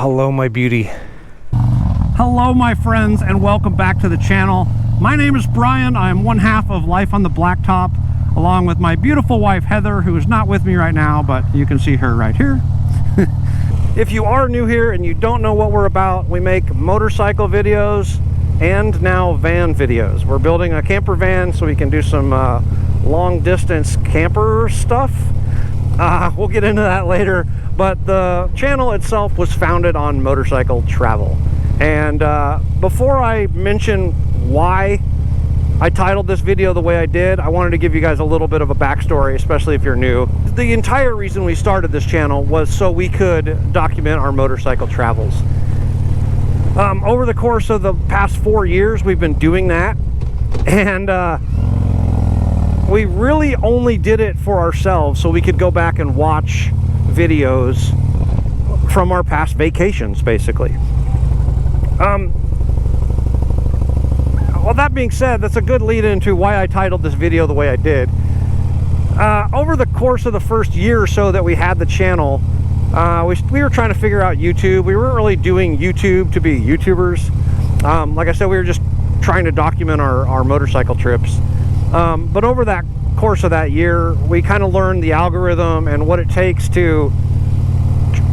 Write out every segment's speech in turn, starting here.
hello, my beauty. Hello, my friends, and welcome back to the channel. My name is Brian. I am one half of Life on the Blacktop, along with my beautiful wife, Heather, who is not with me right now, but you can see her right here. If you are new here and you don't know what we're about, we make motorcycle videos and now van videos. We're building a camper van so we can do some long distance camper stuff. We'll get into that later, but the channel itself was founded on motorcycle travel. And before I mention why I titled this video the way I did, I wanted to give you guys a little bit of a backstory, especially if you're new. The entire reason we started this channel was so we could document our motorcycle travels. Over the course of the past 4 years, we've been doing that, and we really only did it for ourselves so we could go back and watch videos from our past vacations, basically. Well, that being said, that's a good lead into why I titled this video the way I did. Over the course of the first year or so that we had the channel, we were trying to figure out YouTube. We weren't really doing YouTube to be YouTubers. Like I said, we were just trying to document our motorcycle trips. But over that course of that year, we kind of learned the algorithm and what it takes to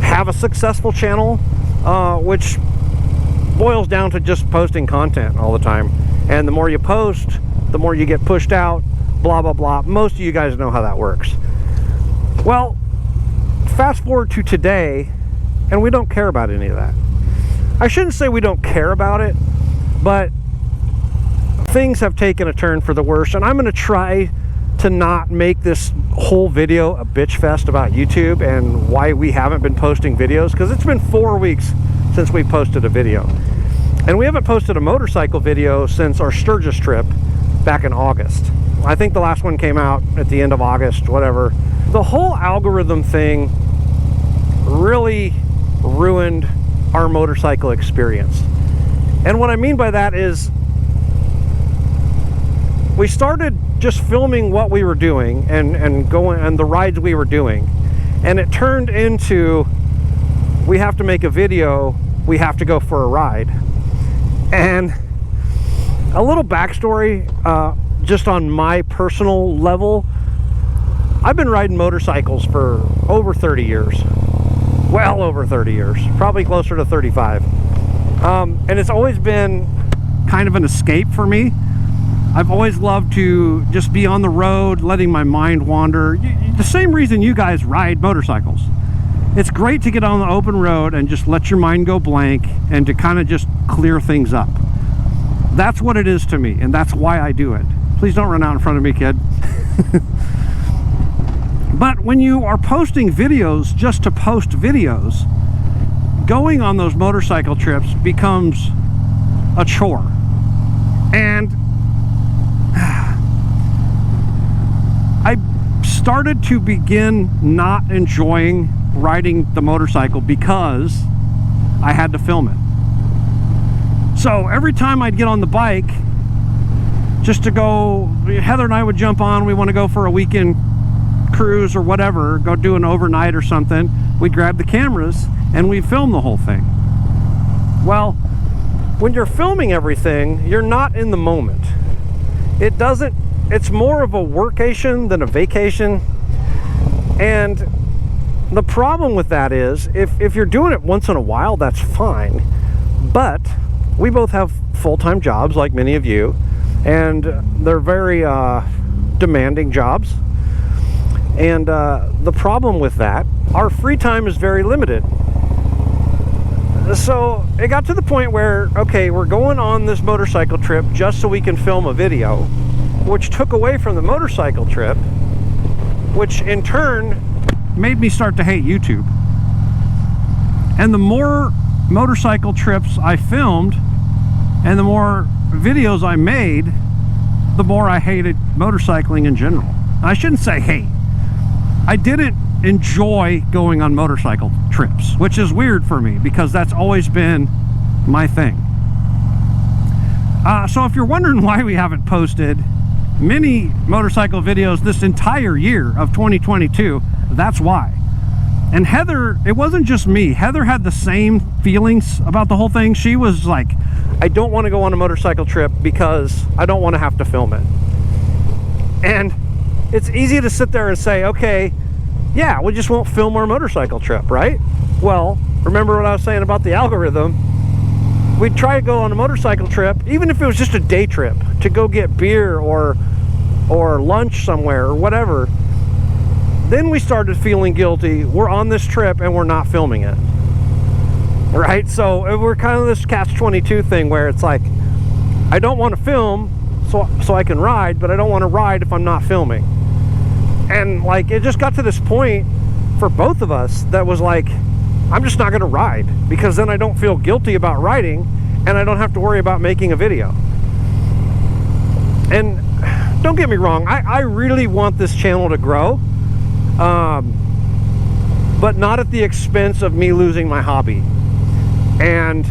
have a successful channel, which boils down to just posting content all the time. And the more you post, the more you get pushed out, blah, blah, blah. Most of you guys know how that works. Well, fast forward to today, and we don't care about any of that. I shouldn't say we don't care about it, but things have taken a turn for the worse, and I'm going to try to not make this whole video a bitch fest about YouTube and why we haven't been posting videos, because it's been 4 weeks since we posted a video. And we haven't posted a motorcycle video since our Sturgis trip back in August. I think the last one came out at the end of August, whatever. The whole algorithm thing really ruined our motorcycle experience. And what I mean by that is we started just filming what we were doing and going and the rides we were doing. And it turned into, we have to make a video, we have to go for a ride. And a little backstory, just on my personal level, I've been riding motorcycles for over 30 years. Well over 30 years, probably closer to 35. And it's always been kind of an escape for me. I've always loved to just be on the road, letting my mind wander. The same reason you guys ride motorcycles. It's great to get on the open road and just let your mind go blank and to kind of just clear things up. That's what it is to me, and that's why I do it. Please don't run out in front of me, kid. But when you are posting videos just to post videos, going on those motorcycle trips becomes a chore. And I started to begin not enjoying riding the motorcycle because I had to film it. So every time I'd get on the bike just to go, Heather and I would jump on, we want to go for a weekend cruise or whatever, go do an overnight or something, we'd grab the cameras and we'd film the whole thing. Well, when you're filming everything, you're not in the moment. It's more of a workation than a vacation. And the problem with that is, if you're doing it once in a while, that's fine. But we both have full-time jobs, like many of you, and they're very demanding jobs. And the problem with that, our free time is very limited. So it got to the point where, okay, we're going on this motorcycle trip just so we can film a video, which took away from the motorcycle trip, which in turn made me start to hate YouTube. And the more motorcycle trips I filmed and the more videos I made, the more I hated motorcycling in general. I shouldn't say hate. I didn't enjoy going on motorcycle trips, which is weird for me because that's always been my thing. So if you're wondering why we haven't posted many motorcycle videos this entire year of 2022, that's why. And Heather, it wasn't just me. Heather had the same feelings about the whole thing. She was like, I don't want to go on a motorcycle trip because I don't want to have to film it. And it's easy to sit there and say, okay, yeah, we just won't film our motorcycle trip, right? Well, remember what I was saying about the algorithm? We'd try to go on a motorcycle trip, even if it was just a day trip, to go get beer or lunch somewhere or whatever. Then we started feeling guilty. We're on this trip and we're not filming it, right? So we're kind of this catch-22 thing where it's like, I don't want to film so I can ride, but I don't want to ride if I'm not filming. And like, it just got to this point for both of us that was like, I'm just not going to ride, because then I don't feel guilty about riding and I don't have to worry about making a video. And don't get me wrong, I really want this channel to grow, but not at the expense of me losing my hobby. And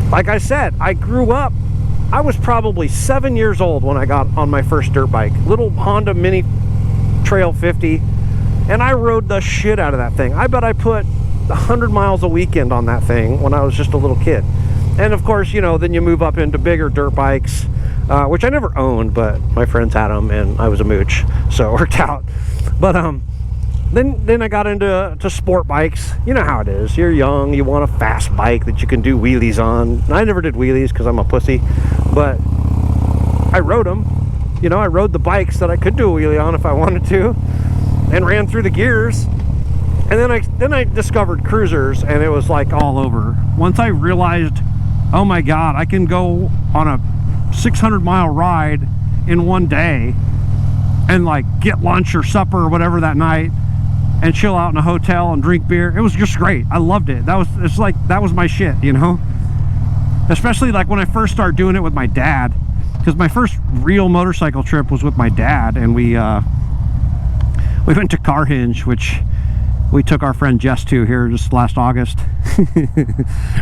like I said, I grew up, I was probably 7 years old when I got on my first dirt bike, little Honda Mini Trail 50, and I rode the shit out of that thing. I bet I put 100 miles a weekend on that thing when I was just a little kid. And of course, you know, then you move up into bigger dirt bikes, which I never owned, but my friends had them and I was a mooch, so it worked out. But then I got into sport bikes. You know how it is. You're young, you want a fast bike that you can do wheelies on. I never did wheelies because I'm a pussy, but I rode them. You know, I rode the bikes that I could do a wheelie on if I wanted to, and ran through the gears. And then I discovered cruisers, and it was like all over. Once I realized, oh my God, I can go on a 600-mile ride in one day and like get lunch or supper or whatever that night and chill out in a hotel and drink beer. It was just great. I loved it. It's like, that was my shit, you know? Especially like when I first started doing it with my dad, because my first real motorcycle trip was with my dad, and we went to Carhinge, which we took our friend Jess to here just last August.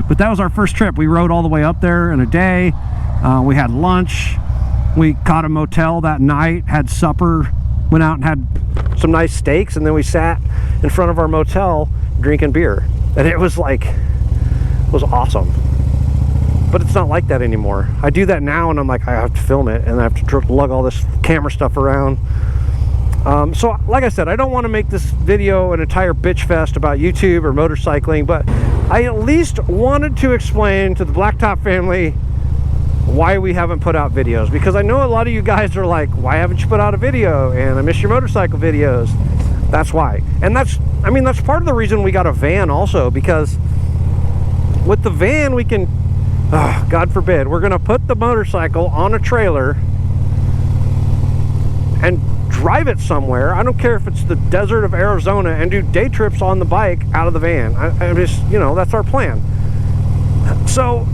But that was our first trip. We rode all the way up there in a day. We had lunch. We caught a motel that night, had supper, went out and had some nice steaks, and then we sat in front of our motel drinking beer. And it was like, it was awesome. But it's not like that anymore. I do that now and I'm like, I have to film it and I have to lug all this camera stuff around. So like I said, I don't want to make this video an entire bitch fest about YouTube or motorcycling, but I at least wanted to explain to the Blacktop family why we haven't put out videos, because I know a lot of you guys are like, why haven't you put out a video? And I miss your motorcycle videos. That's why. And that's part of the reason we got a van also, because with the van we can, God forbid, we're gonna put the motorcycle on a trailer and drive it somewhere. I don't care if it's the desert of Arizona, and do day trips on the bike out of the van. I just, you know, that's our plan. So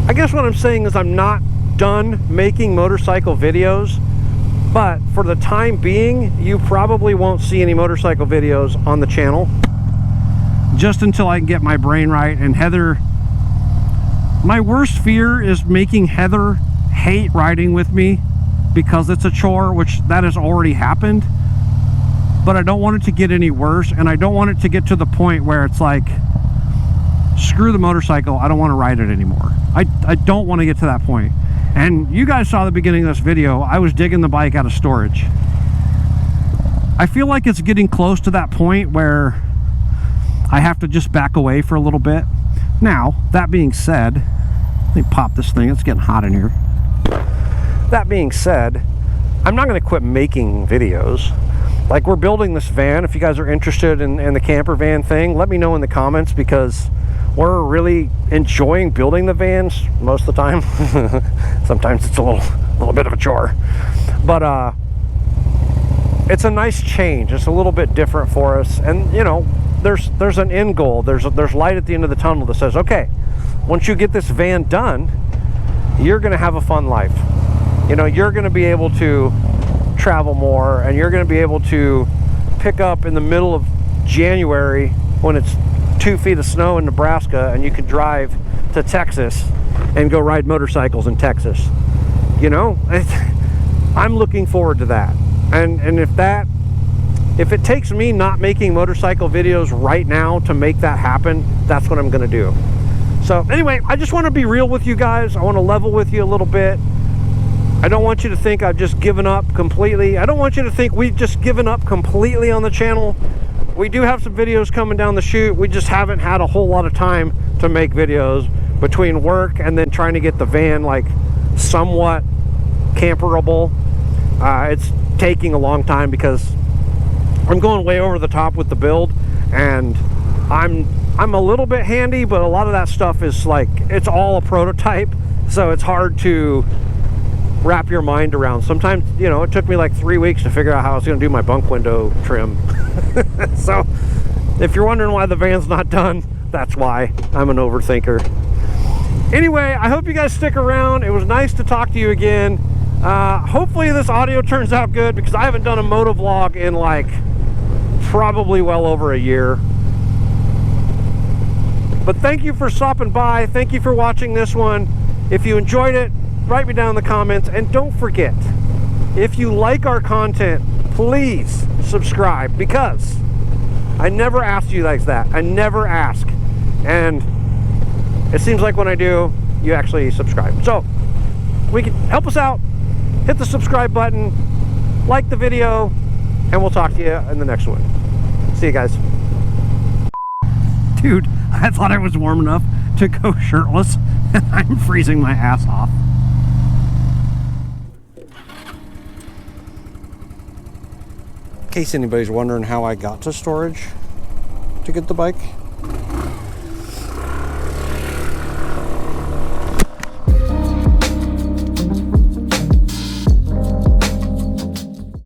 I guess what I'm saying is I'm not done making motorcycle videos, but for the time being, you probably won't see any motorcycle videos on the channel, just until I can get my brain right. And Heather, my worst fear is making Heather hate riding with me because it's a chore, which that has already happened. But I don't want it to get any worse, and I don't want it to get to the point where it's like, screw the motorcycle, I don't want to ride it anymore. I don't want to get to that point. And you guys saw the beginning of this video, I was digging the bike out of storage. I feel like it's getting close to that point where I have to just back away for a little bit. Now, that being said, let me pop this thing, it's getting hot in here. That being said, I'm not going to quit making videos. Like, we're building this van. If you guys are interested in the camper van thing, let me know in the comments, because we're really enjoying building the vans most of the time. Sometimes it's a little bit of a chore, but it's a nice change. It's a little bit different for us, and you know, there's an end goal. There's light at the end of the tunnel that says, okay, once you get this van done, you're gonna have a fun life. You know, you're gonna be able to travel more, and you're going to be able to pick up in the middle of January when it's 2 feet of snow in Nebraska, and you can drive to Texas and go ride motorcycles in Texas. You know, I'm looking forward to that. And if it takes me not making motorcycle videos right now to make that happen, that's what I'm gonna do. So anyway, I just want to be real with you guys. I want to level with you a little bit. I don't want you to think I've just given up completely. I don't want you to think we've just given up completely on the channel. We do have some videos coming down the chute. We just haven't had a whole lot of time to make videos between work and then trying to get the van like somewhat camperable. It's taking a long time because I'm going way over the top with the build, and I'm a little bit handy, but a lot of that stuff is like, it's all a prototype, so it's hard to wrap your mind around. Sometimes, you know, it took me like 3 weeks to figure out how I was going to do my bunk window trim. So if you're wondering why the van's not done, that's why. I'm an overthinker. Anyway, I hope you guys stick around. It was nice to talk to you again. Hopefully this audio turns out good, because I haven't done a moto vlog in like probably well over a year. But thank you for stopping by. Thank you for watching this one. If you enjoyed it, write me down in the comments. And don't forget, if you like our content, please subscribe, because I never asked you like that. I never ask. And it seems like when I do, you actually subscribe. So we can help us out. Hit the subscribe button, like the video, and we'll talk to you in the next one. See you guys. Dude, I thought I was warm enough to go shirtless, and I'm freezing my ass off. In case anybody's wondering how I got to storage to get the bike,